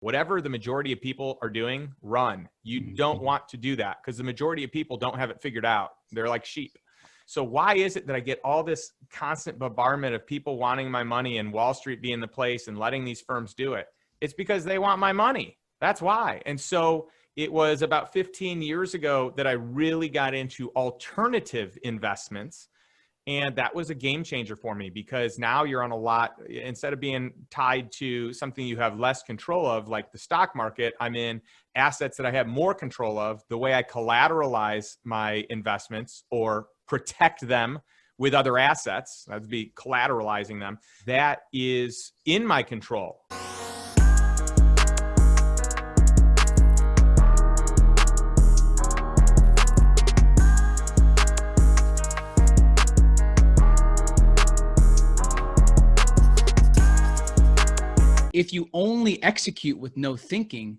Whatever the majority of people are doing, run. You don't want to do that because the majority of people don't have it figured out. They're like sheep. So why is it that I get all this constant bombardment of people wanting my money and Wall Street being the place and letting these firms do it? It's because they want my money. That's why. And so it was about 15 years ago that I really got into alternative investments. And that was a game changer for me because now you're on a lot, instead of being tied to something you have less control of, like the stock market, I'm in assets that I have more control of. The way I collateralize my investments or protect them with other assets, that'd be collateralizing them, that is in my control. If you only execute with no thinking,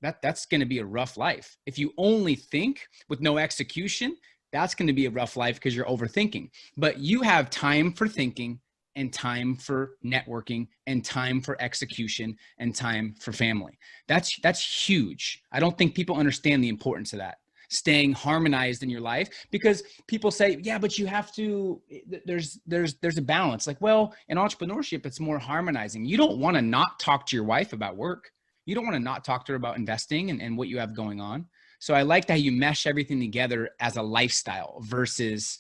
that's going to be a rough life. If you only think with no execution, that's going to be a rough life because you're overthinking. But you have time for thinking and time for networking and time for execution and time for family. That's huge. I don't think people understand the importance of that. Staying harmonized in your life, because people say, yeah, but you have to, there's a balance. Like, well, in entrepreneurship, it's more harmonizing. You don't want to not talk to your wife about work. You don't want to not talk to her about investing and what you have going on. So I liked how you mesh everything together as a lifestyle versus,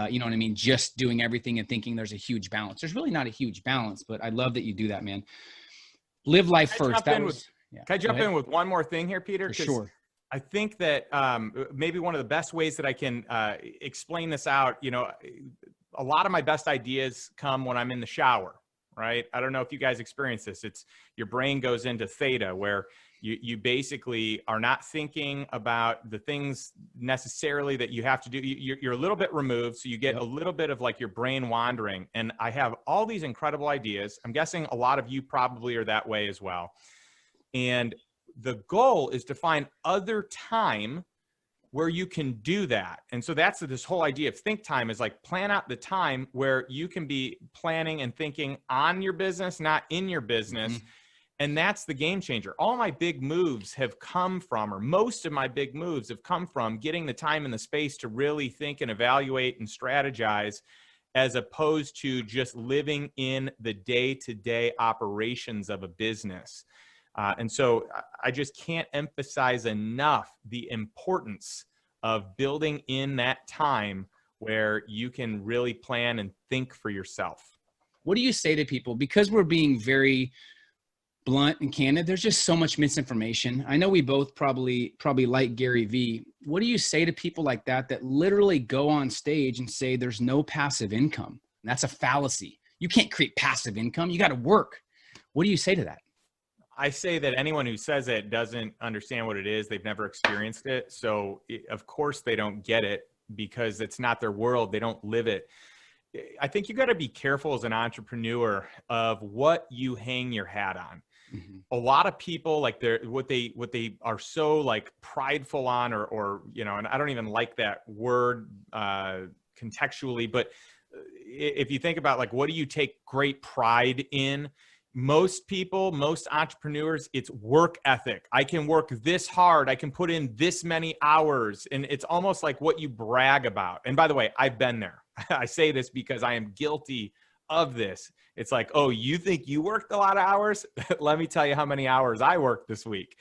you know what I mean? Just doing everything and thinking there's a huge balance. There's really not a huge balance, but I love that you do that, man. Live life first. Can I jump in with one more thing here, Peter? For sure. I think that maybe one of the best ways that I can explain this out, you know, a lot of my best ideas come when I'm in the shower, right? I don't know if you guys experience this. It's your brain goes into theta, where you basically are not thinking about the things necessarily that you have to do. You're a little bit removed, so you get a little bit of like your brain wandering. And I have all these incredible ideas. I'm guessing a lot of you probably are that way as well. And the goal is to find other time where you can do that. And so that's this whole idea of think time, is like plan out the time where you can be planning and thinking on your business, not in your business. Mm-hmm. And that's the game changer. All my big moves have come from, or most of my big moves have come from getting the time and the space to really think and evaluate and strategize, as opposed to just living in the day-to-day operations of a business. And so I just can't emphasize enough the importance of building in that time where you can really plan and think for yourself. What do you say to people? Because we're being very blunt and candid, there's just so much misinformation. I know we both probably like Gary Vee. What do you say to people like that literally go on stage and say there's no passive income? And that's a fallacy. You can't create passive income. You got to work. What do you say to that? I say that anyone who says it doesn't understand what it is. They've never experienced it. So of course they don't get it, because it's not their world. They don't live it. I think you got to be careful as an entrepreneur of what you hang your hat on. Mm-hmm. A lot of people, like what they are so like prideful on, or, you know, and I don't even like that word contextually, but if you think about like, what do you take great pride in? Most people, most entrepreneurs, it's work ethic. I can work this hard. I can put in this many hours. And it's almost like what you brag about. And by the way, I've been there. I say this because I am guilty of this. It's like, oh, you think you worked a lot of hours? Let me tell you how many hours I worked this week.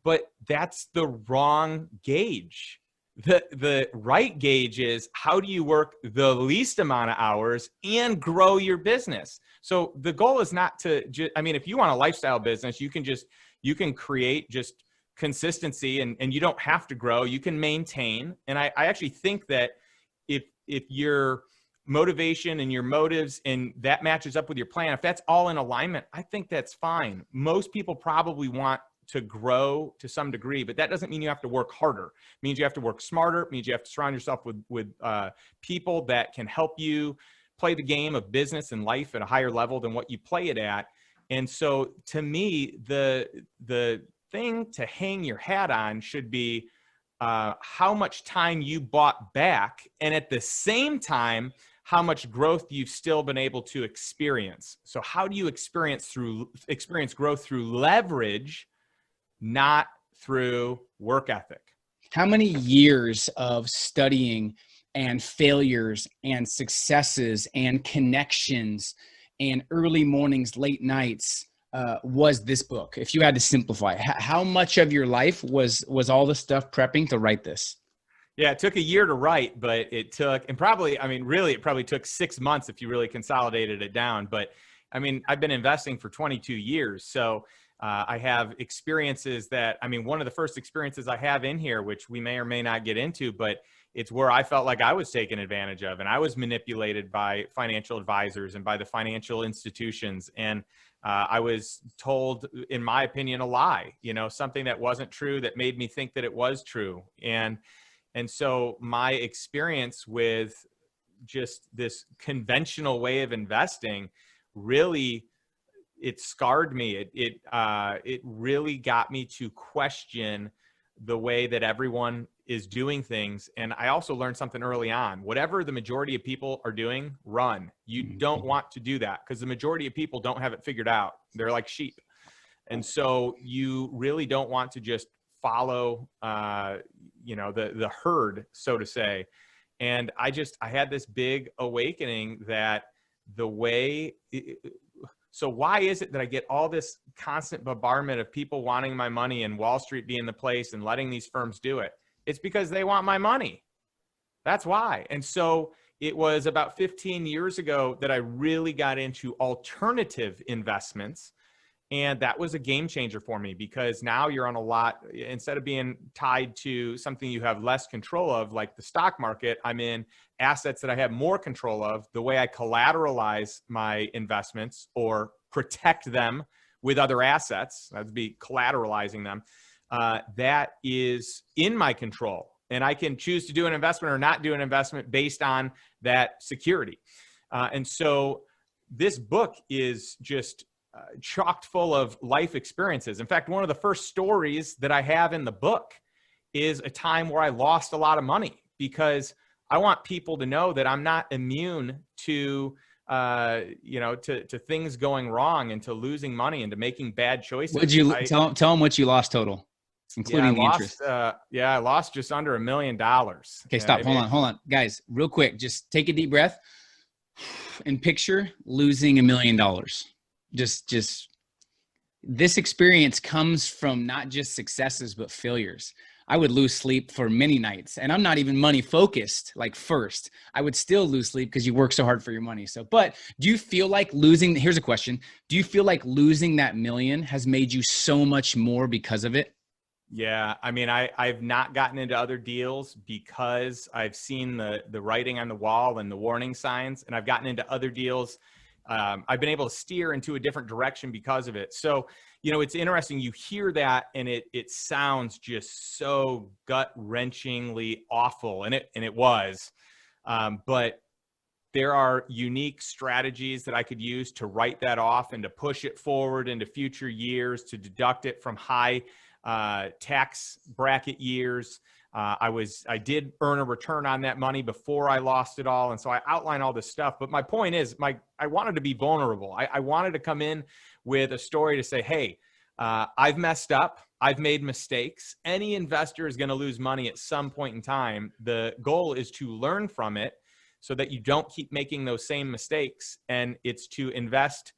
But that's the wrong gauge. The right gauge is, how do you work the least amount of hours and grow your business? So the goal is not to if you want a lifestyle business, you can create just consistency and you don't have to grow. You can maintain. And I actually think that if your motivation and your motives and that matches up with your plan, if that's all in alignment, I think that's fine. Most people probably want to grow to some degree, but that doesn't mean you have to work harder. It means you have to work smarter. It means you have to surround yourself with people that can help you play the game of business and life at a higher level than what you play it at. And so to me, the thing to hang your hat on should be how much time you bought back. And at the same time, how much growth you've still been able to experience. So how do you experience growth through leverage, not through work ethic? How many years of studying and failures and successes and connections and early mornings, late nights was this book? If you had to simplify, how much of your life was all the stuff prepping to write this? Yeah, it took a year to write, but it took, and probably, I mean, really, it probably took 6 months if you really consolidated it down. But I mean, I've been investing for 22 years. So I have experiences that, I mean, one of the first experiences I have in here, which we may or may not get into, but it's where I felt like I was taken advantage of and I was manipulated by financial advisors and by the financial institutions. And I was told, in my opinion, a lie, you know, something that wasn't true that made me think that it was true. And so my experience with just this conventional way of investing really, it scarred me. It really got me to question the way that everyone is doing things. And I also learned something early on. Whatever the majority of people are doing, run. You don't want to do that because the majority of people don't have it figured out. They're like sheep. And so you really don't want to just follow, you know, the herd, so to say. And I had this big awakening that the way, so why is it that I get all this constant bombardment of people wanting my money and Wall Street being the place and letting these firms do it? It's because they want my money. That's why. And so it was about 15 years ago that I really got into alternative investments. And that was a game changer for me because now you're on a lot, instead of being tied to something you have less control of, like the stock market, I'm in assets that I have more control of. The way I collateralize my investments or protect them with other assets, that would be collateralizing them, that is in my control. And I can choose to do an investment or not do an investment based on that security. And so this book is just chocked full of life experiences. In fact, one of the first stories that I have in the book is a time where I lost a lot of money because I want people to know that I'm not immune to, you know, to things going wrong and to losing money and to making bad choices. Would you tell them what you lost total, including the interest? I lost just under $1 million. Okay, stop. Hold on, guys, real quick. Just take a deep breath and picture losing $1 million. Just this experience comes from not just successes, but failures. I would lose sleep for many nights, and I'm not even money focused. Like first, I would still lose sleep because you work so hard for your money. So, but do you feel like losing, here's a question. Do you feel like losing that $1 million has made you so much more because of it? Yeah. I mean, I've not gotten into other deals because I've seen the writing on the wall and the warning signs, and I've gotten into other deals. I've been able to steer into a different direction because of it. So, you know, it's interesting. You hear that and it sounds just so gut-wrenchingly awful. And it was, but there are unique strategies that I could use to write that off and to push it forward into future years, to deduct it from high tax bracket years. I did earn a return on that money before I lost it all. And so I outline all this stuff. But my point is, I wanted to be vulnerable. I wanted to come in with a story to say, hey, I've messed up. I've made mistakes. Any investor is going to lose money at some point in time. The goal is to learn from it so that you don't keep making those same mistakes. And it's to invest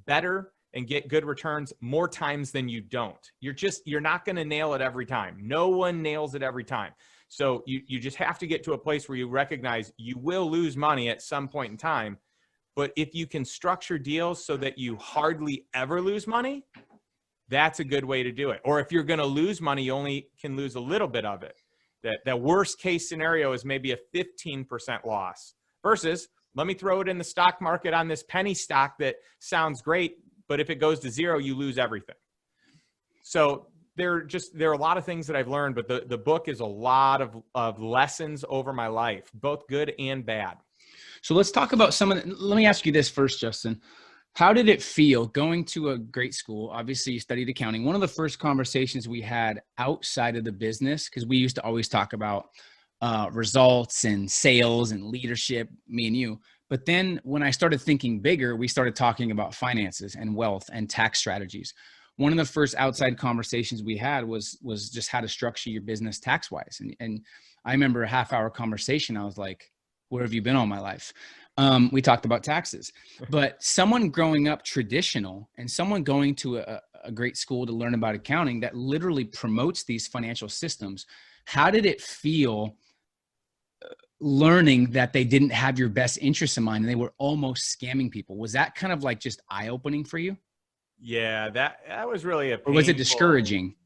better and get good returns more times than you don't. You're not going to nail it every time. No one nails it every time. So you just have to get to a place where you recognize you will lose money at some point in time. But if you can structure deals so that you hardly ever lose money, that's a good way to do it. Or if you're going to lose money, you only can lose a little bit of it. The worst case scenario is maybe a 15% loss versus let me throw it in the stock market on this penny stock that sounds great, but if it goes to zero, you lose everything. So there are a lot of things that I've learned, but the book is a lot of lessons over my life, both good and bad. So let's talk about let me ask you this first, Justin. How did it feel going to a great school? Obviously, you studied accounting. One of the first conversations we had outside of the business, because we used to always talk about results and sales and leadership, me and you. But then when I started thinking bigger, we started talking about finances and wealth and tax strategies. One of the first outside conversations we had was just how to structure your business tax wise. And I remember a half-hour conversation. I was like, where have you been all my life? We talked about taxes. But someone growing up traditional and someone going to a great school to learn about accounting that literally promotes these financial systems, how did it feel learning that they didn't have your best interests in mind and they were almost scamming people? Was that kind of like just eye-opening for you? Yeah, that was really a painful, or was it discouraging?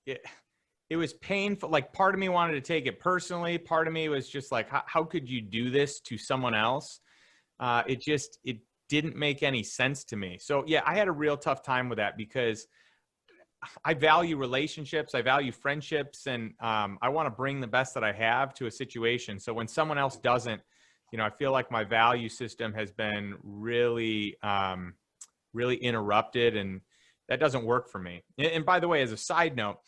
It was painful. Like, part of me wanted to take it personally. Part of me was just like, how could you do this to someone else? It didn't make any sense to me. So yeah, I had a real tough time with that because I value relationships, I value friendships, and I want to bring the best that I have to a situation. So when someone else doesn't, I feel like my value system has been really, really interrupted, and that doesn't work for me. And by the way, as a side note,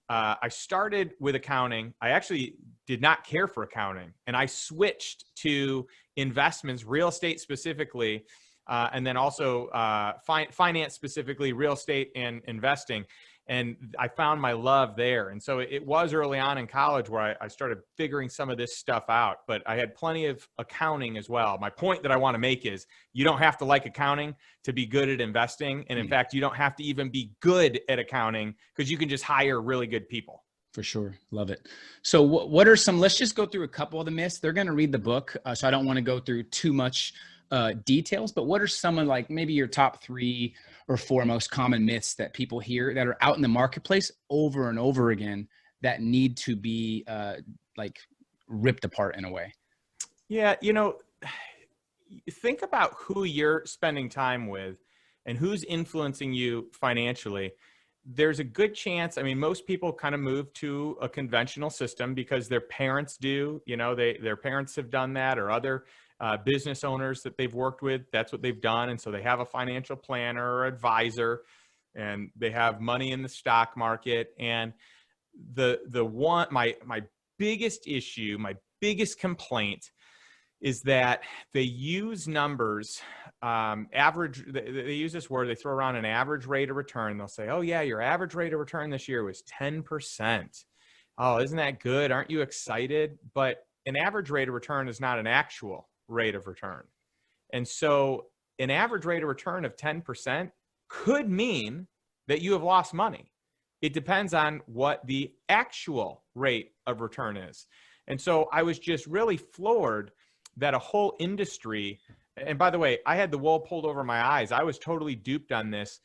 I started with accounting. I actually did not care for accounting, and I switched to investments, real estate specifically, and then also finance specifically, real estate and investing. And I found my love there. And so it was early on in college where I started figuring some of this stuff out, but I had plenty of accounting as well. My point that I want to make is you don't have to like accounting to be good at investing. And in fact, you don't have to even be good at accounting because you can just hire really good people. For sure. Love it. So what are some, let's just go through a couple of the myths. They're going to read the book. So I don't want to go through too much details, but what are some of like maybe your top 3 or 4 most common myths that people hear that are out in the marketplace over and over again that need to be like ripped apart in a way? Yeah. Think about who you're spending time with and who's influencing you financially. There's a good chance, most people kind of move to a conventional system because their parents do, their parents have done that, or other business owners that they've worked with, that's what they've done. And so they have a financial planner or advisor, and they have money in the stock market. And my biggest issue, my biggest complaint is that they use numbers, average. They use this word, they throw around an average rate of return. They'll say, oh yeah, your average rate of return this year was 10%. Oh, isn't that good? Aren't you excited? But an average rate of return is not an actual rate of return. And so an average rate of return of 10% could mean that you have lost money. It depends on what the actual rate of return is. And so I was just really floored that a whole industry, and by the way, I had the wool pulled over my eyes. I was totally duped on this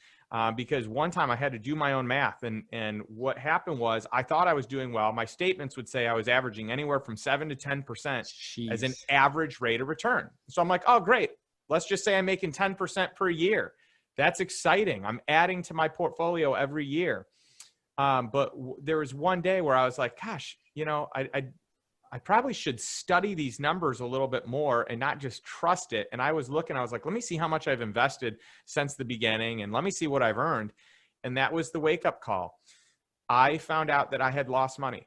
because one time I had to do my own math. And what happened was I thought I was doing well. My statements would say I was averaging anywhere from 7 to 10% as an average rate of return. So I'm like, oh, great. Let's just say I'm making 10% per year. That's exciting. I'm adding to my portfolio every year. But there was one day where I was like, gosh, I probably should study these numbers a little bit more and not just trust it. And I was like, let me see how much I've invested since the beginning and let me see what I've earned. And that was the wake up call. I found out that I had lost money.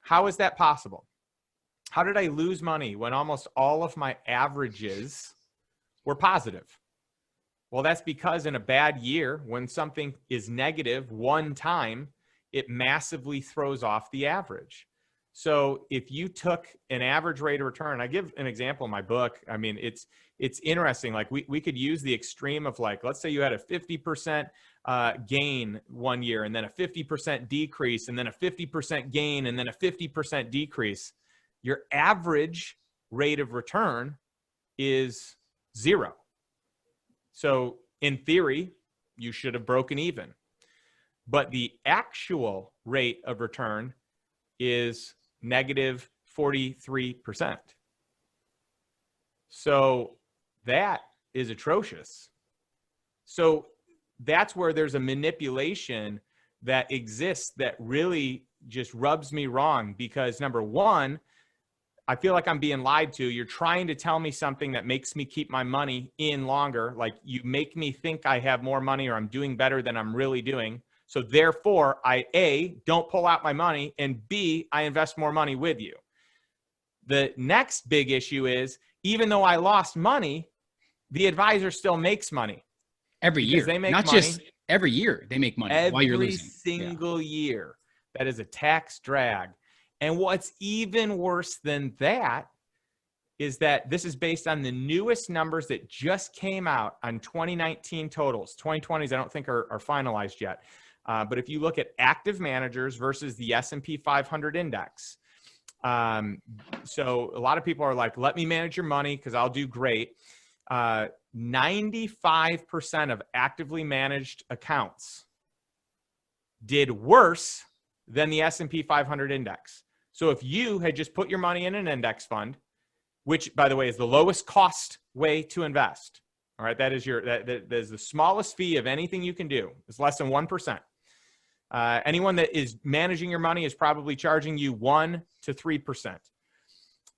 How is that possible? How did I lose money when almost all of my averages were positive? Well, that's because in a bad year, when something is negative one time, it massively throws off the average. So if you took an average rate of return, I give an example in my book. It's interesting. Like we could use the extreme of, like, let's say you had a 50% gain one year, and then a 50% decrease, and then a 50% gain, and then a 50% decrease. Your average rate of return is 0. So in theory, you should have broken even. But the actual rate of return is negative 43%. So that is atrocious. So that's where there's a manipulation that exists that really just rubs me wrong, because number one, I feel like I'm being lied to. You're trying to tell me something that makes me keep my money in longer. Like, you make me think I have more money or I'm doing better than I'm really doing. So therefore, I, A, don't pull out my money, and B, I invest more money with you. The next big issue is even though I lost money, the advisor still makes money. Every year. They make Not money just every year they make money while you're losing. Every single year. That is a tax drag. And what's even worse than that is that this is based on the newest numbers that just came out on 2019 totals. 2020s I don't think are finalized yet. But if you look at active managers versus the S&P 500 index, so a lot of people are like, let me manage your money because I'll do great. 95% of actively managed accounts did worse than the S&P 500 index. So if you had just put your money in an index fund, which by the way is the lowest cost way to invest, all right, that is the smallest fee of anything you can do. It's less than 1%. Anyone that is managing your money is probably charging you 1 to 3%.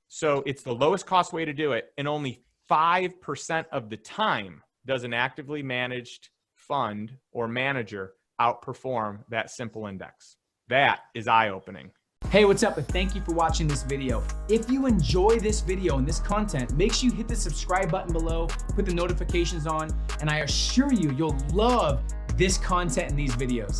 So it's the lowest cost way to do it, and only 5% of the time does an actively managed fund or manager outperform that simple index. That is eye-opening. Hey, what's up? And thank you for watching this video. If you enjoy this video and this content, make sure you hit the subscribe button below, put the notifications on, and I assure you, you'll love this content and these videos.